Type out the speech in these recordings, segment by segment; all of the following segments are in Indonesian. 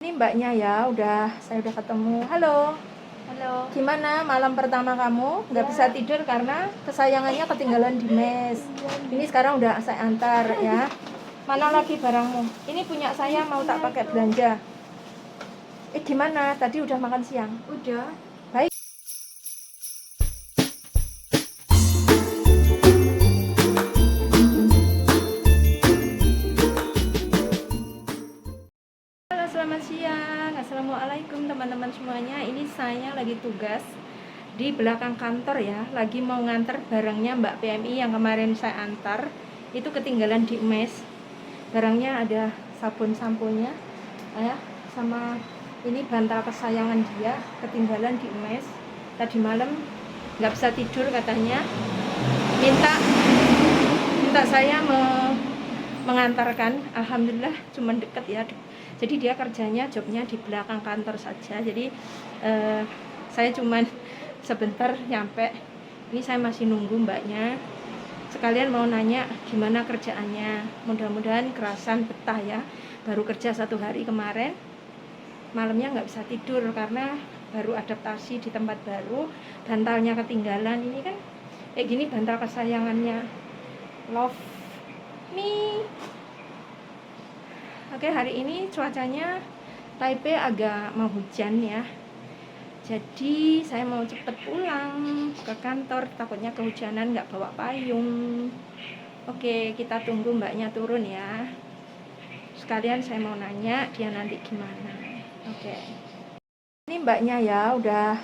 Ini mbaknya ya, saya udah ketemu. Halo, Halo. gimana malam pertama kamu? Nggak bisa tidur karena kesayangannya ketinggalan di mes. Ini sekarang udah saya antar ya. Mana lagi barangmu? Ini punya saya, mau tak pakai belanja. Gimana? Tadi udah makan siang? Udah. Baik. Halo, selamat siang. Assalamualaikum teman-teman semuanya. Ini saya lagi tugas di belakang kantor ya, lagi mau nganter barangnya Mbak PMI yang kemarin saya antar. Itu ketinggalan di mes. Barangnya ada sabun samponya ya, sama ini bantal kesayangan dia ketinggalan di mes. Tadi malam nggak bisa tidur katanya, minta saya mengantarkan. Alhamdulillah cuma deket ya, jadi dia kerjanya jobnya di belakang kantor saja, jadi saya cuman sebentar nyampe. Ini saya masih nunggu mbaknya, sekalian mau nanya gimana kerjaannya. Mudah-mudahan kerasan betah ya, baru kerja 1 hari kemarin, malamnya nggak bisa tidur karena baru adaptasi di tempat baru, bantalnya ketinggalan. Ini kan kayak gini bantal kesayangannya Love Me. Oke, hari ini cuacanya Taipei agak mau hujan ya, jadi saya mau cepet pulang ke kantor, takutnya kehujanan nggak bawa payung. Oke, kita tunggu mbaknya turun ya, sekalian saya mau nanya dia nanti gimana. Oke, ini mbaknya ya,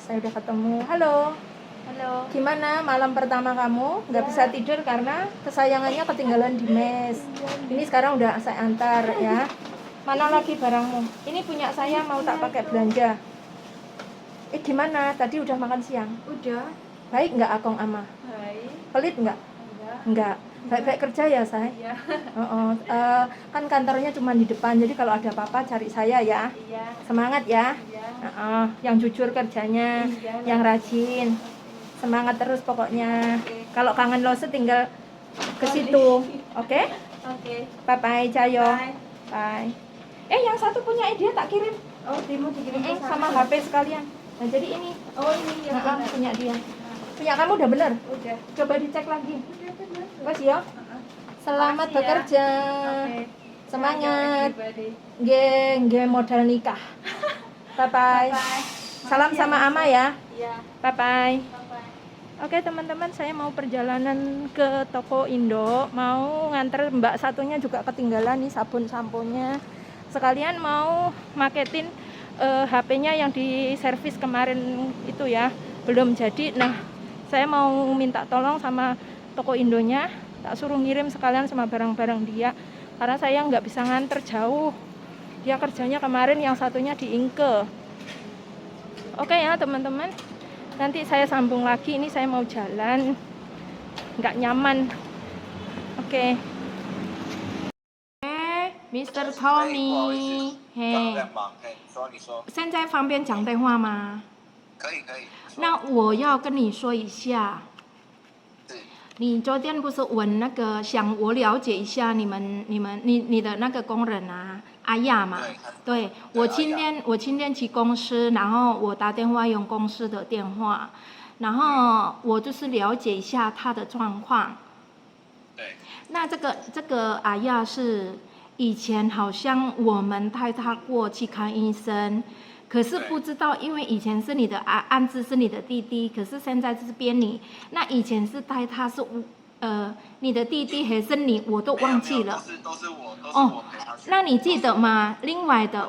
saya udah ketemu. Halo. Halo. Gimana malam pertama kamu? Nggak bisa tidur karena kesayangannya ketinggalan di mes. Ini sekarang udah saya antar ya. Mana lagi barangmu? Ini punya saya, mau tak pakai belanja. Gimana? Tadi udah makan siang? Udah. Baik nggak Akong Ama? Baik. Pelit nggak? Enggak. Baik-baik kerja ya saya? Iya. Kan kantornya cuma di depan, jadi kalau ada apa-apa cari saya ya. Iya. Semangat ya. Iya. Yang jujur kerjanya, Iya. yang rajin. Semangat terus pokoknya. Kalau kangen Lose tinggal ke situ. Oke? Oke. Bye-bye, Cayo. Bye. Bye. Yang satu punya ide tak kirim. Oh, Timo dikirim ke Sama sana. HP sekalian. Nah, jadi ini. Oh, ini yang benar. Punya dia. Punya kamu udah bener? Udah. Coba dicek lagi. Udah benar. Bos ya. Selamat Makasih ya. bekerja. Oke. Semangat. Everybody. Nge modal nikah. Bye-bye. Bye. Salam Makasih sama ya, Ama ya. Iya. Bye-bye. Bye-bye. Oke teman-teman, saya mau perjalanan ke toko Indo, mau nganter mbak satunya juga ketinggalan nih sabun samponya. Sekalian mau maketin HP-nya yang di servis kemarin itu ya, belum jadi. Nah, saya mau minta tolong sama toko Indonya, tak suruh ngirim sekalian sama barang-barang dia, karena saya nggak bisa nganter jauh. Dia kerjanya kemarin yang satunya di Inke. Oke ya teman-teman, nanti saya sambung lagi. Ini saya mau jalan, nggak nyaman. Oke. Mr. Tommy，嘿，现在方便讲电话吗？可以。那我要跟你说一下，你昨天不是问那个，想我了解一下你的那个工人啊，阿亚嘛？对，我今天去公司，然后我打电话用公司的电话，然后我就是了解一下他的状况。对。那这个阿亚是以前好像我们带他过去看医生，可是不知道，因为以前是你的安置是你的弟弟，可是现在是变你。那以前是带他是你的弟弟还是你，我都忘记了。都是我陪他去。那你记得吗？另外的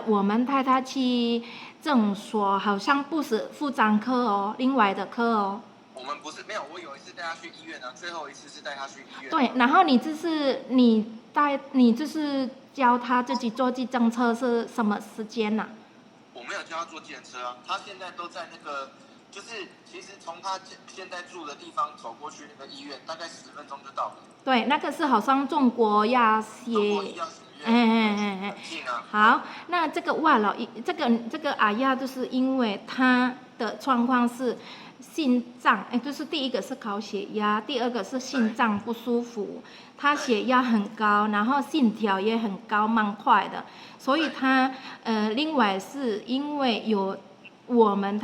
我们带他去诊所，好像不是妇产科哦，另外的科哦。我们不是没有，我有一次带他去医院啊，最后一次是带他去医院。对，然后你就是教他自己坐计程车是什么时间呢？我没有教他坐计程车啊，他现在都在那个，就是其实从他现在住的地方走过去那个医院，大概10分钟就到了。对，那个是好像中国药中国医药学院。很近啊。好，那这个外劳，这个阿亚就是因为他的状况是心脏，就是第一个是高血压，第二个是心脏不舒服，他血压很高，然后心跳也很高，蛮快的，所以他另外是因为有我们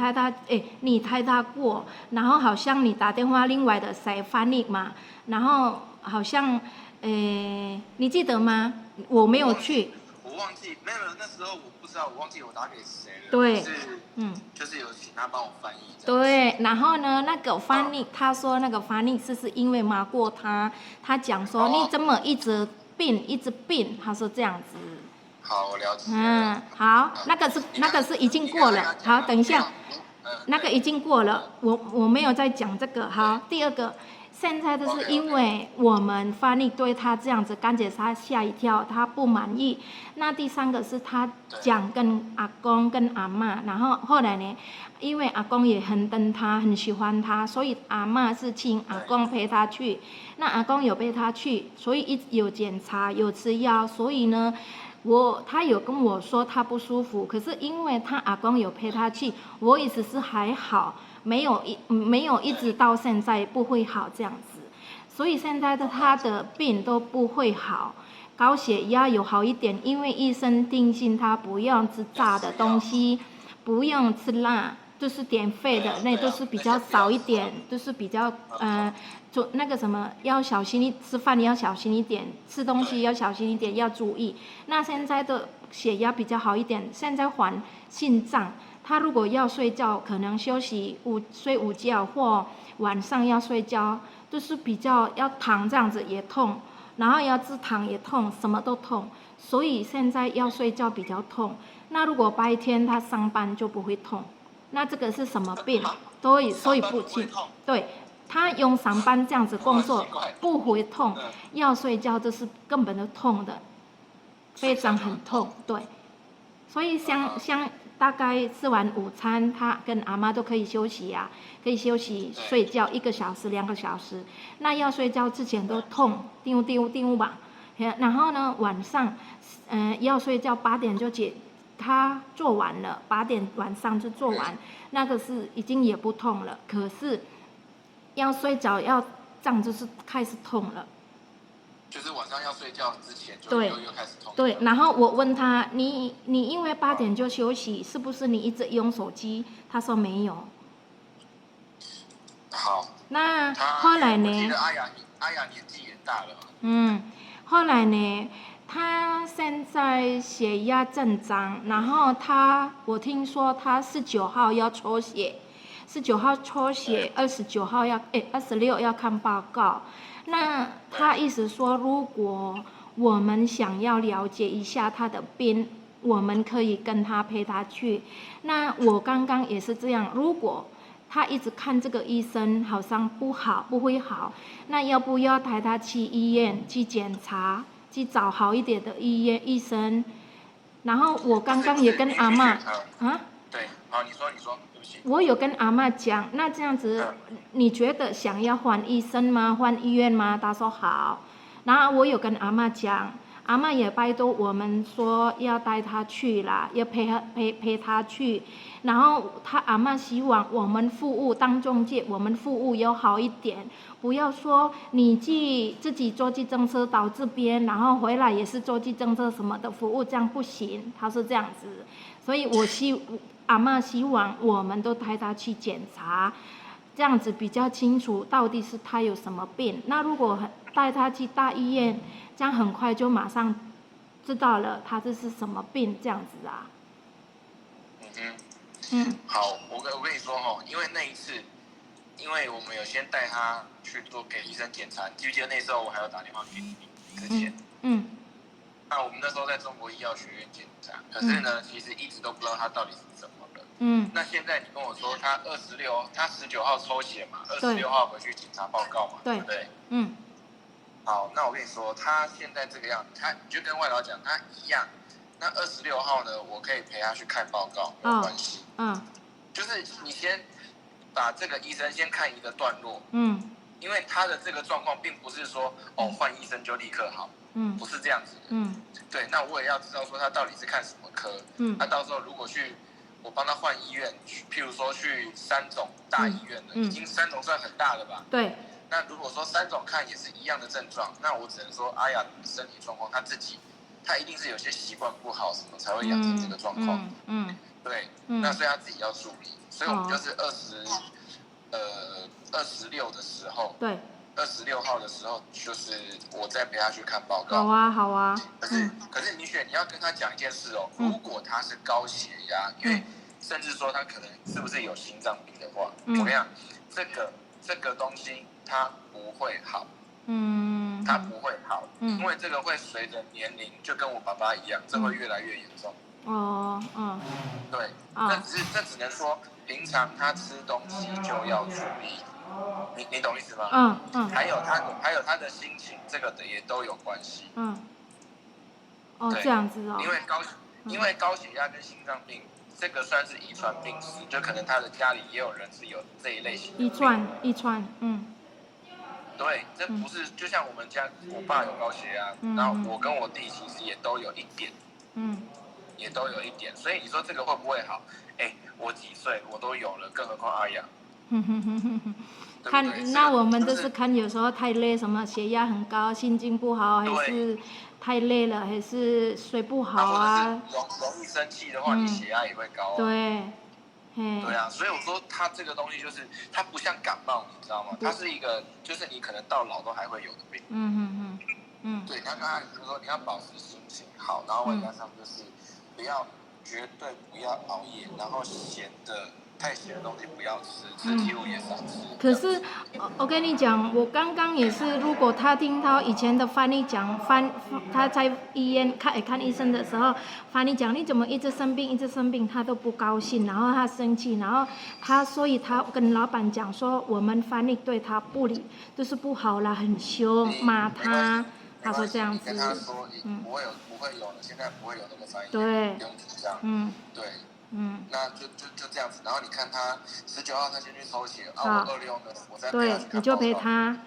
你太大过，然后好像你打电话另外的谁翻译嘛，然后好像你记得吗？我没有去。我忘记，没有，那时候我不知道，我忘记我打给谁了。对，就是有请他帮我翻译。对，然后呢，那个翻译他说那个翻译是因为骂过他，他讲说你怎么一直病，他说这样子。好，我了解。好，那个是已经过了。好，等一下，那个已经过了，我没有再讲这个。好，第二个。现在都是因为我们翻译对他这样子，感觉他吓一跳，他不满意。那第三个是他讲跟阿公跟阿嬷，然后后来呢，因为阿公也很疼他，很喜欢他，所以阿嬷是请阿公陪他去。那阿公有陪他去，所以有检查有吃药，所以呢。他有跟我说他不舒服，可是因为他阿公有陪他去，我意思是还好，没有一直到现在不会好这样子，所以现在他的病都不会好，高血压有好一点，因为医生定性他不用吃炸的东西，不用吃辣，就是点肺的那都是比较少一点，就是比较做那个什么要小心吃饭要小心一点，吃东西要小心一点，要注意。那现在的血压比较好一点，现在还心脏，他如果要睡觉，可能睡午觉或晚上要睡觉，就是比较要躺这样子也痛，然后要自躺也痛，什么都痛，所以现在要睡觉比较痛。那如果白天他上班就不会痛，那这个是什么病？所以不清。对。他用上班这样子工作不会痛，要睡觉就是根本就痛的，非常很痛，对。所以像大概吃完午餐，他跟阿妈都可以休息啊，可以休息睡觉1个小时2个小时。那要睡觉之前都痛，丢吧。然后呢，晚上要睡觉8点就他做完了，8点晚上就做完，那个是已经也不痛了，可是。要睡着要这样就是开始痛了，就是晚上要睡觉之前就又开始痛。对，然后我问他，你因为8点就休息，是不是你一直用手机？他说没有。好。那后来呢？我记得阿雅年纪也大了。后来呢？他现在血压正常，然后我听说他19号要抽血。19号抽血，29号26要看报告。那他意思说，如果我们想要了解一下他的病，我们可以跟他陪他去。那我刚刚也是这样，如果他一直看这个医生好像不会好，那要不要带他去医院去检查，去找好一点的医生？然后我刚刚也跟阿嬷对，好，你说。我有跟阿嬷讲，那这样子，你觉得想要换医生吗？换医院吗？她说好。然后我有跟阿嬷讲，阿嬷也拜托我们说要带她去啦，要陪她去。然后阿嬷希望我们服务当中介，我们服务要好一点，不要说你自己坐计程车到这边，然后回来也是坐计程车什么的服务，这样不行。她是这样子，所以阿嬷希望我们都带她去检查，这样子比较清楚到底是她有什么病。那如果带她去大医院，这样很快就马上知道了她这是什么病，这样子啊。好，我跟你说因为那一次，因为我们有先带她去给医生检查，记不记得那时候我还有打电话给你之前？那我们那时候在中国医药学院检查，可是呢，其实一直都不知道他到底是怎么了。那现在你跟我说他19号抽血嘛，26号回去检查报告嘛，对不对？好，那我跟你说，他现在这个样子，你就跟外劳讲，他一样。那26号呢，我可以陪他去看报告，没有关系。就是你先把这个医生先看一个段落。因为他的这个状况并不是说换医生就立刻好。不是这样子的。对，那我也要知道说他到底是看什么科。那到时候如果去我帮他换医院，譬如说去3种大医院的，已经3种算很大了吧？对。那如果说3种看也是一样的症状，那我只能说阿雅身体状况，他一定是有些习惯不好，什么才会养成这个状况。对，那所以他自己要注意。所以我们就是26的时候，对，26号的时候，就是我再陪他去看报告。好啊。可是米雪，你要跟他讲一件事哦，如果他是高血压，因为甚至说他可能是不是有心脏病的话，我跟你讲，这个东西它不会好。它不会好，因为这个会随着年龄，就跟我爸爸一样，这会越来越严重。对，这只能说平常他吃东西就要注意，你懂意思吗？还有他的心情，这个的也都有关系。这样子哦。因为高血压跟心脏病，这个算是遗传病史，就可能他的家里也有人是有这一类型的遗传。对，这不是就像我们家，我爸有高血压，然后我跟我弟其实也都有一点，所以你说这个会不会好？我几岁我都有了，更何况阿雅。那我们就是看有时候太累，什么血压很高，心情不好，还是太累了，还是睡不好啊。容易生气的话，你血压也会高。对啊，所以我说它这个东西就是它不像感冒，你知道吗？它是一个就是你可能到老都还会有的病。对，那刚才就是说你要保持心情好，然后外加上就是绝对不要熬夜，然后太咸的东西不要吃，吃几乎也少吃。可是我跟你讲，我刚刚也是，如果他听到以前的翻译讲他在医院看医生的时候，翻译讲你怎么一直生病，他都不高兴，然后他生气，然后所以他跟老板讲说，我们翻译对他就是不好啦，很凶，骂他。他说这样子。跟他说，不会有了，现在不会有那个翻译，对，不用紧张。对。那就这样子，然后你看他19号他先去抽血，我26呢，我再陪他去看报告。对，你就陪他，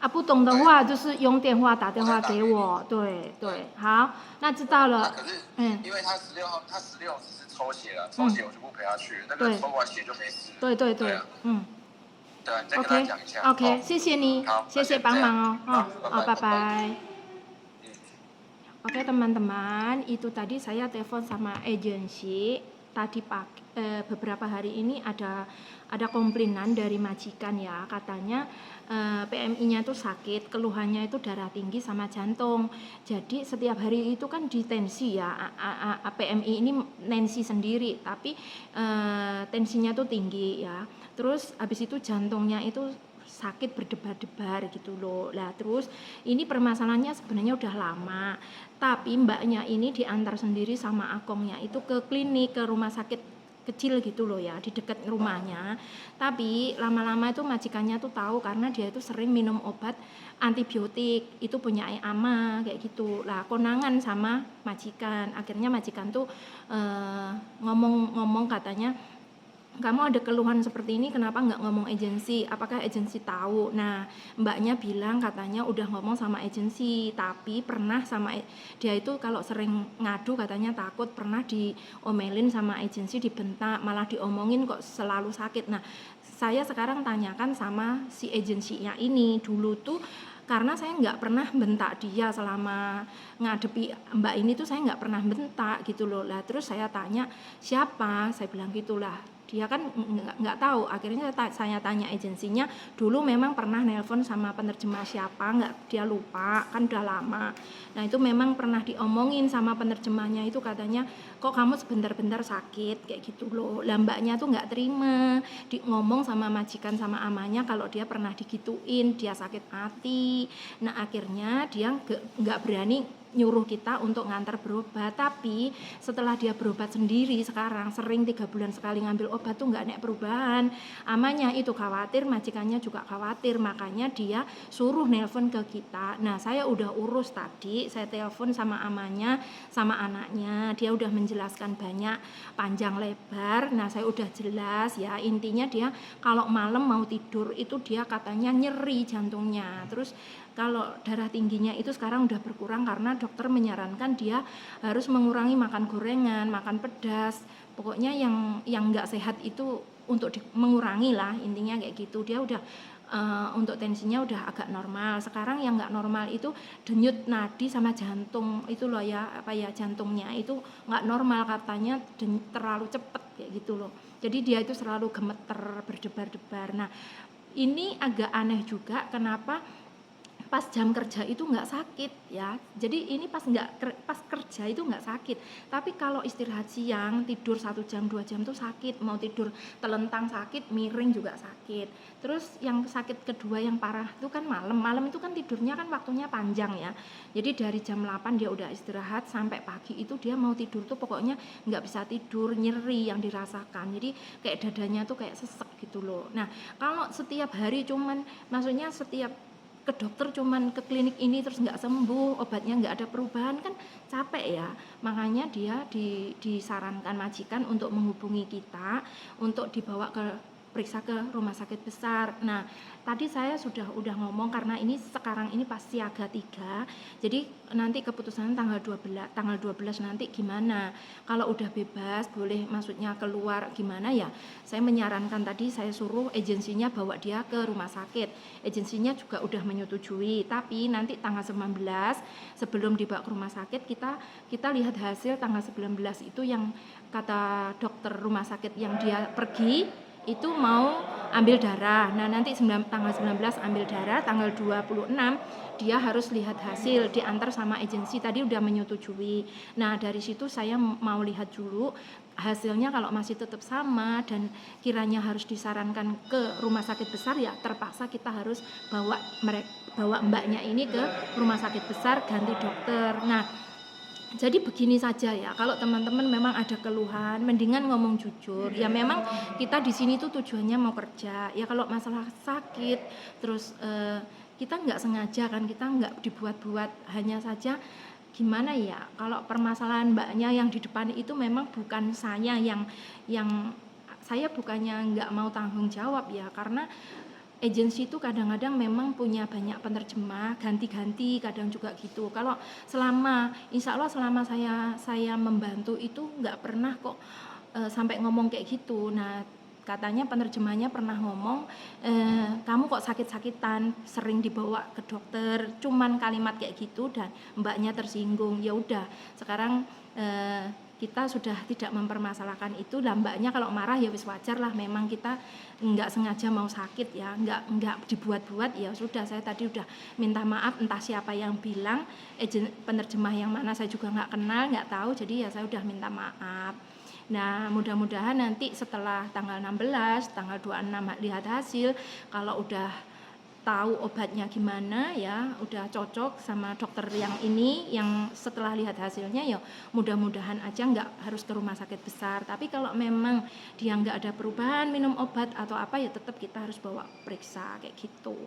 不懂的话就是用电话打电话给我，对，好，那知道了。可是，因为他16号，他16只是抽血了，抽血我就不陪他去，那个抽完血就没事。对，对，对，你再跟他讲一下。OK， 谢谢你，谢谢帮忙哦，拜拜。Oke teman-teman, itu tadi saya telepon sama agensi. Tadi beberapa hari ini ada komplainan dari majikan ya, katanya PMI-nya itu sakit, keluhannya itu darah tinggi sama jantung. Jadi setiap hari itu kan ditensi ya, PMI ini nensi sendiri, tapi tensinya tuh tinggi ya. Terus habis itu jantungnya itu sakit berdebar-debar gitu loh. Lah terus ini permasalahannya sebenarnya udah lama, tapi mbaknya ini diantar sendiri sama akongnya itu ke klinik, ke rumah sakit kecil gitu loh ya, di dekat rumahnya. Tapi lama-lama itu majikannya tuh tahu karena dia itu sering minum obat antibiotik, itu punya ama kayak gitu. Lah konangan sama majikan, akhirnya majikan tuh ngomong katanya, kamu ada keluhan seperti ini, kenapa nggak ngomong agensi? Apakah agensi tahu? Nah, mbaknya bilang katanya udah ngomong sama agensi, tapi pernah dia itu kalau sering ngadu katanya takut pernah diomelin sama agensi, dibentak, malah diomongin kok selalu sakit. Nah, saya sekarang tanyakan sama si agensinya ini, dulu tuh karena saya nggak pernah bentak dia selama ngadepi mbak ini tuh, saya nggak pernah bentak gitu loh. Lah terus saya tanya siapa, saya bilang gitulah, dia kan nggak tahu. Akhirnya saya tanya agensinya, dulu memang pernah nelpon sama penerjemah siapa, nggak, dia lupa kan udah lama. Nah itu memang pernah diomongin sama penerjemahnya itu, katanya kok kamu sebentar-bentar sakit kayak gitu loh. Lah mbaknya tuh nggak terima, ngomong sama majikan sama amanya kalau dia pernah digituin, dia sakit hati. Nah akhirnya dia nggak berani nyuruh kita untuk ngantar berobat. Tapi setelah dia berobat sendiri sekarang, sering 3 bulan sekali ngambil obat tuh nggak nek perubahan. Amanya itu khawatir, majikannya juga khawatir, makanya dia suruh nelpon ke kita. Nah saya udah urus tadi, saya telepon sama amanya sama anaknya, dia udah menjelaskan banyak panjang lebar. Nah saya udah jelas ya, intinya dia kalau malam mau tidur itu dia katanya nyeri jantungnya, terus kalau darah tingginya itu sekarang udah berkurang karena dokter menyarankan dia harus mengurangi makan gorengan, makan pedas, pokoknya yang nggak sehat itu untuk mengurangi lah, intinya kayak gitu. Dia udah untuk tensinya udah agak normal. Sekarang yang nggak normal itu denyut nadi sama jantung itu loh ya, jantungnya itu nggak normal katanya, terlalu cepet kayak gitu loh. Jadi dia itu selalu gemeter, berdebar-debar. Nah, ini agak aneh juga kenapa pas jam kerja itu nggak sakit ya. Jadi ini pas kerja itu nggak sakit, tapi kalau istirahat siang tidur 1 jam 2 jam tuh sakit, mau tidur telentang sakit, miring juga sakit. Terus yang sakit kedua yang parah itu kan malam itu kan tidurnya kan waktunya panjang ya, jadi dari jam 8 dia udah istirahat sampai pagi itu dia mau tidur tuh pokoknya nggak bisa tidur, nyeri yang dirasakan, jadi kayak dadanya tuh kayak sesek gitu loh. Nah, kalau setiap hari maksudnya setiap ke dokter cuman ke klinik ini terus nggak sembuh, obatnya nggak ada perubahan, kan capek ya. Makanya dia disarankan majikan untuk menghubungi kita untuk dibawa periksa ke rumah sakit besar. Nah, tadi saya udah ngomong karena ini sekarang ini pas siaga 3. Jadi nanti keputusan tanggal 12 nanti gimana. Kalau udah bebas boleh maksudnya keluar gimana ya. Saya menyarankan tadi saya suruh agensinya bawa dia ke rumah sakit. Agensinya juga udah menyetujui, tapi nanti tanggal 19 sebelum dibawa ke rumah sakit kita lihat hasil tanggal 19 itu yang kata dokter rumah sakit yang dia pergi itu mau ambil darah. Nah, nanti tanggal 19 ambil darah, tanggal 26 dia harus lihat hasil, diantar sama agensi, tadi udah menyetujui. Nah, dari situ saya mau lihat dulu hasilnya, kalau masih tetap sama dan kiranya harus disarankan ke rumah sakit besar ya terpaksa kita harus bawa mbaknya ini ke rumah sakit besar ganti dokter. Nah, jadi begini saja ya, kalau teman-teman memang ada keluhan, mendingan ngomong jujur. Ya memang kita di sini tuh tujuannya mau kerja. Ya kalau masalah sakit, terus kita nggak sengaja kan, kita nggak dibuat-buat. Hanya saja gimana ya, kalau permasalahan mbaknya yang di depan itu memang bukan saya yang saya bukannya nggak mau tanggung jawab ya, karena agensi itu kadang-kadang memang punya banyak penerjemah, ganti-ganti kadang juga gitu. Kalau insya Allah selama saya membantu itu nggak pernah kok sampai ngomong kayak gitu. Nah, katanya penerjemahnya pernah ngomong, kamu kok sakit-sakitan, sering dibawa ke dokter, cuman kalimat kayak gitu dan mbaknya tersinggung. Ya udah, sekarang kita sudah tidak mempermasalahkan itu. Lah mbaknya kalau marah ya wis wajar lah, memang kita nggak sengaja mau sakit ya, nggak dibuat-buat. Ya sudah, saya tadi udah minta maaf, entah siapa yang bilang, penerjemah yang mana saya juga nggak kenal, nggak tahu, jadi ya saya udah minta maaf. Nah, mudah-mudahan nanti setelah tanggal 16, tanggal 26 lihat hasil, kalau udah tahu obatnya gimana ya, udah cocok sama dokter yang ini, yang setelah lihat hasilnya ya mudah-mudahan aja nggak harus ke rumah sakit besar. Tapi kalau memang dia nggak ada perubahan minum obat atau apa ya tetap kita harus bawa periksa kayak gitu.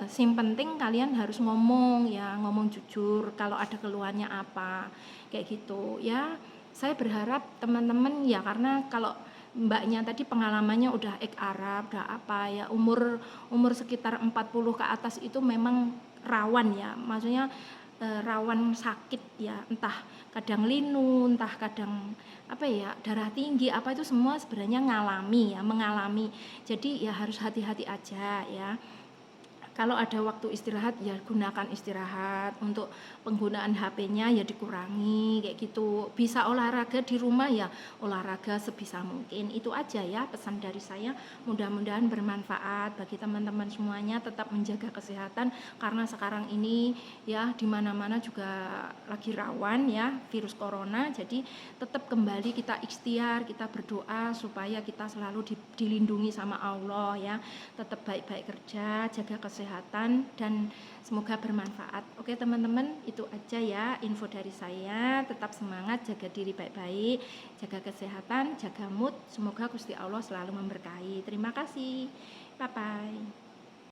Yang penting kalian harus ngomong ya, ngomong jujur kalau ada keluhannya apa kayak gitu ya. Saya berharap teman-teman ya, karena kalau mbaknya tadi pengalamannya udah Arab, udah apa ya, umur sekitar 40 ke atas itu memang rawan ya, maksudnya rawan sakit ya, entah kadang linu, entah kadang apa ya, darah tinggi, apa itu semua sebenarnya mengalami. Jadi ya harus hati-hati aja ya. Kalau ada waktu istirahat ya gunakan istirahat, untuk penggunaan HP-nya ya dikurangi kayak gitu. Bisa olahraga di rumah ya olahraga sebisa mungkin. Itu aja ya pesan dari saya. Mudah-mudahan bermanfaat bagi teman-teman semuanya. Tetap menjaga kesehatan karena sekarang ini ya di mana-mana juga lagi rawan ya virus corona. Jadi tetap kembali kita ikhtiar, kita berdoa supaya kita selalu dilindungi sama Allah ya. Tetap baik-baik kerja, jaga kesehatan dan semoga bermanfaat. Oke teman-teman, itu aja ya info dari saya. Tetap semangat, jaga diri baik-baik, jaga kesehatan, jaga mood. Semoga Gusti Allah selalu memberkahi. Terima kasih. Bye-bye.